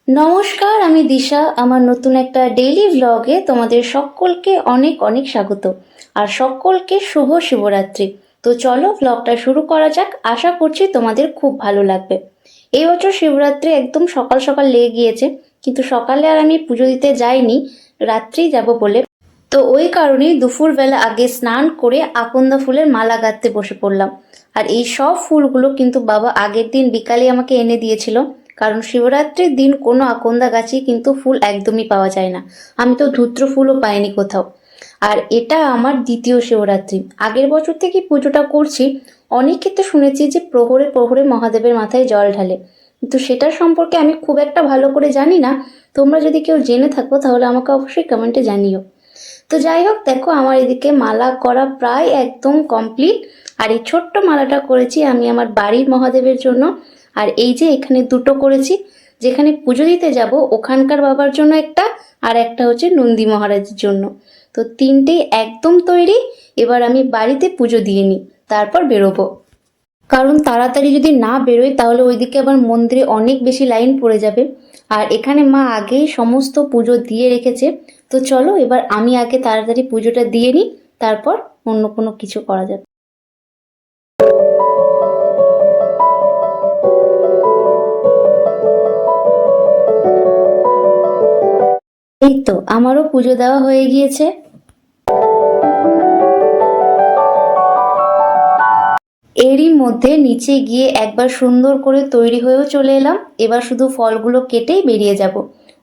নমস্কার, আমি দিশা। আমার নতুন একটা ডেইলি ভ্লগে তোমাদের সকলকে অনেক অনেক স্বাগত আর সকলকে শুভ শিবরাত্রি। তো চলো ভ্লগটা শুরু করা যাক। আশা করছি তোমাদের খুব ভালো লাগবে। এই বছর শিবরাত্রি একদম সকাল সকাল লেগে গিয়েছে, কিন্তু সকালে আর আমি পুজো দিতে যাইনি, রাত্রেই যাব বলে। তো ওই কারণেই দুপুরবেলা আগে স্নান করে আকন্দা ফুলের মালা গাঁথতে বসে পড়লাম। আর এই সব ফুলগুলো কিন্তু বাবা আগের দিন বিকালে আমাকে এনে দিয়েছিল, কারণ শিবরাত্রির দিন কোনো আকন্দা গাছে কিন্তু ফুল একদমই পাওয়া যায় না। আমি তো ধূত্র ফুলও পাইনি কোথাও। আর এটা আমার দ্বিতীয় শিবরাত্রি। আগের বছর থেকে পুজোটা করছি। অনেক ক্ষেত্রে শুনেছি যে প্রহরে প্রহরে মহাদেবের মাথায় জল ঢালে, কিন্তু সেটার সম্পর্কে আমি খুব একটা ভালো করে জানি না। তোমরা যদি কেউ জেনে থাকো তাহলে আমাকে অবশ্যই কমেন্টে জানিও। তো যাই হোক, দেখো আমার এদিকে মালা করা প্রায় একদম কমপ্লিট। আর এই ছোট্ট মালাটা করেছি আমি আমার বাড়ির মহাদেবের জন্য। আর এই যে এখানে দুটো করেছি, যেখানে পুজো দিতে যাব ওখানকার বাবার জন্য একটা, আর একটা হচ্ছে নন্দী মহারাজের জন্য। তো তিনটেই একদম তৈরি। এবার আমি বাড়িতে পুজো দিয়ে নিই, তারপর বেরোবো। কারণ তাড়াতাড়ি যদি না বেরোই তাহলে ওইদিকে আবার মন্দিরে অনেক বেশি লাইন পড়ে যাবে। আর এখানে মা আগেই সমস্ত পুজো দিয়ে রেখেছে। তো চলো এবার আমি আগে তাড়াতাড়ি পুজোটা দিয়ে নিই, তারপর অন্য কোনো কিছু করা যাবে। এই তো আমারও পুজো দেওয়া হয়ে গিয়েছে। এরই মধ্যে নিচে গিয়ে একবার সুন্দর করে তৈরি হয়েও চলে এলাম। এবার শুধু ফলগুলো কেটেই বেরিয়ে যাব।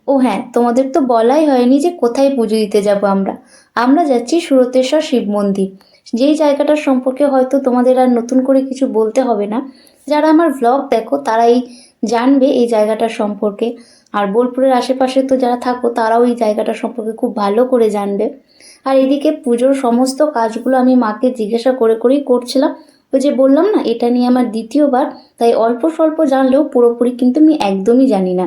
ও হ্যাঁ, তোমাদের তো বলাই হয়নি যে কোথায় পুজো দিতে যাব। আমরা আমরা যাচ্ছি সুরতেশ্বর শিব মন্দির। যেই জায়গাটার সম্পর্কে হয়তো তোমাদের আর নতুন করে কিছু বলতে হবে না। যারা আমার ভ্লগ দেখো তারাই জানবে এই জায়গাটার সম্পর্কে। আর বোলপুরের আশেপাশে তো যারা থাকো তারাও এই জায়গাটার সম্পর্কে খুব ভালো করে জানবে। আর এদিকে পুজোর সমস্ত কাজগুলো আমি মাকে জিজ্ঞাসা করে করেই করছিলাম। ওই যে বললাম না, এটা নিয়ে আমার দ্বিতীয়বার, তাই অল্প স্বল্প জানলেও পুরোপুরি কিন্তু আমি একদমই জানি না।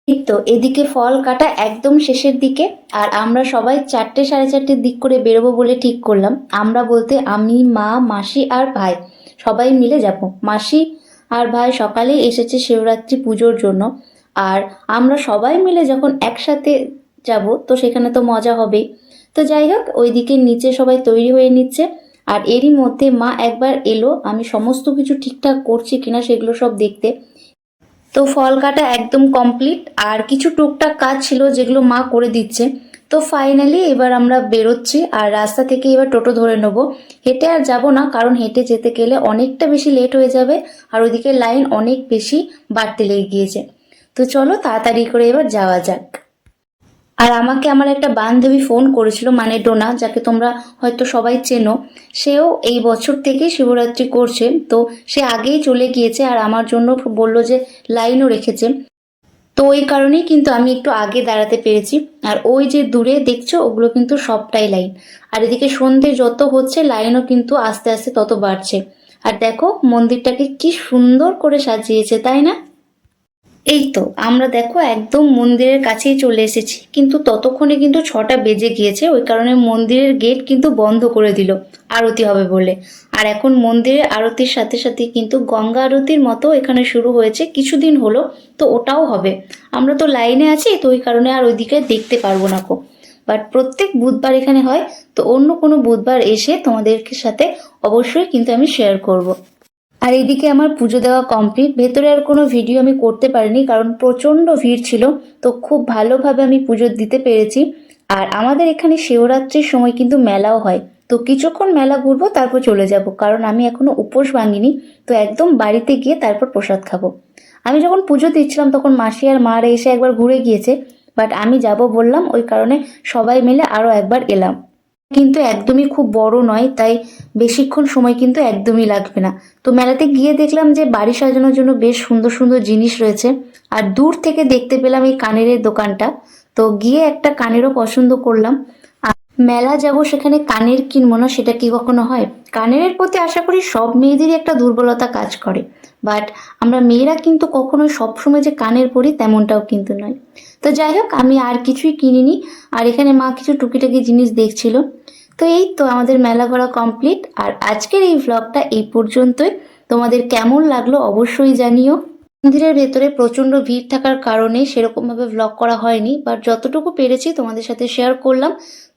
এই তো এদিকে ফল কাটা একদম শেষের দিকে। আর আমরা সবাই 4টে সাড়ে 4টের দিক করে বেরোবো বলে ঠিক করলাম। আমরা বলতে আমি, মা, মাসি আর ভাই সবাই মিলে যাব। মাসি আর ভাই সকালেই এসেছে শিবরাত্রি পুজোর জন্য। আর আমরা সবাই মিলে যখন একসাথে যাব তো সেখানে তো মজা হবেই। তো যাই হোক, ওইদিকে নিচে সবাই তৈরি হয়ে নিচ্ছে। আর এরই মধ্যে মা একবার এলো আমি সমস্ত কিছু ঠিকঠাক করছি কিনা সেগুলো সব দেখতে। তো ফল কাটা একদম কমপ্লিট, আর কিছু টুকটাক কাজ ছিল যেগুলো মা করে দিচ্ছে। তো ফাইনালি এবার আমরা বেরোচ্ছি। আর রাস্তা থেকে এবার টোটো ধরে নেবো। হেঁটে আর যাব না, কারণ হেঁটে যেতে গেলে অনেকটা বেশি লেট হয়ে যাবে। আর ওইদিকে লাইন অনেক বেশি বাড়তে লেগে গিয়েছে। তো চলো তাড়াতাড়ি করে এবার যাওয়া যাক। আর আমাকে আমার একটা বান্ধবী ফোন করেছিল, মানে ডোনা, যাকে তোমরা হয়তো সবাই চেনো। সেও এই বছর থেকে শিবরাত্রি করছে। তো সে আগেই চলে গিয়েছে আর আমার জন্য বললো যে লাইনও রেখেছে। তো ওই কারণেই কিন্তু আমি একটু আগে দাঁড়াতে পেরেছি। আর ওই যে দূরে দেখছো ওগুলো কিন্তু সবটাই লাইন। আর এদিকে সন্ধে যত হচ্ছে লাইনও কিন্তু আস্তে আস্তে তত বাড়ছে। আর দেখো মন্দিরটাকে কি সুন্দর করে সাজিয়েছে, তাই না? এই তো আমরা দেখো একদম মন্দিরের কাছেই চলে এসেছি, কিন্তু ততক্ষণে কিন্তু 6টা বেজে গিয়েছে। ওই কারণে মন্দিরের গেট কিন্তু বন্ধ করে দিল আরতি হবে বলে। আর এখন মন্দিরের আরতির সাথে সাথে কিন্তু গঙ্গা আরতির মতো এখানে শুরু হয়েছে কিছুদিন হলো। তো ওটাও হবে। আমরা তো লাইনে আছি, তো ওই কারণে আর ওইদিকে দেখতে পারবো না কো। বাট প্রত্যেক বুধবার এখানে হয়। তো অন্য কোনো বুধবার এসে তোমাদের সাথে অবশ্যই কিন্তু আমি শেয়ার করব। আর এদিকে আমার পুজো দেওয়া কমপ্লিট। ভেতরে আর কোনো ভিডিও আমি করতে পারিনি, কারণ প্রচণ্ড ভিড় ছিল। তো খুব ভালোভাবে আমি পুজো দিতে পেরেছি। আর আমাদের এখানে শিবরাত্রির সময় কিন্তু মেলাও হয়। তো কিছুক্ষণ মেলা ঘুরবো, তারপর চলে যাব, কারণ আমি এখনো উপোস ভাঙিনি। তো একদম বাড়িতে গিয়ে তারপর প্রসাদ খাবো। আমি যখন পুজো দিচ্ছিলাম তখন মাসি আর মারা এসে একবার ঘুরে গিয়েছে। বাট আমি যাব বললাম, ওই কারণে সবাই মিলে আরও একবার এলাম। কিন্তু একদমই খুব বড় নয়, তাই বেশিক্ষণ সময় কিন্তু একদমই লাগবে না। তো মেলাতে গিয়ে দেখলাম যে বাড়ি সাজানোর জন্য বেশ সুন্দর সুন্দর জিনিস রয়েছে। আর দূর থেকে দেখতে পেলাম এই কানের দোকানটা। তো গিয়ে একটা কানেরও পছন্দ করলাম। আর মেলা যাব সেখানে কানের কিনবো না, সেটা কি কখনো হয়? কানের প্রতি আশা করি সব মেয়েদেরই একটা দুর্বলতা কাজ করে। বাট আমরা মেয়েরা কিন্তু কখনোই সবসময় যে কানের পরি তেমনটাও কিন্তু নয়। তো যাই হোক, আমি আর কিছুই কিনিনি। আর এখানে মা কিছু টুকিটাকি জিনিস দেখছিল। তো এই তো আমাদের মেলা ঘোরা কমপ্লিট। আর আজকের এই ভ্লগটা এই পর্যন্তই। তোমাদের কেমন লাগলো অবশ্যই জানিও। মন্দিরের ভেতরে প্রচণ্ড ভিড় থাকার কারণে সেরকমভাবে ভ্লগ করা হয়নি, বাট যতটুকু পেরেছি তোমাদের সাথে শেয়ার করলাম।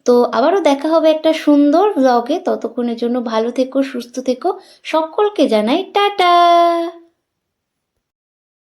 তো আবারও দেখা হবে একটা সুন্দর ভ্লগে। ততক্ষণের জন্য ভালো থেকো, সুস্থ থেকো। সকলকে জানাই টাটা।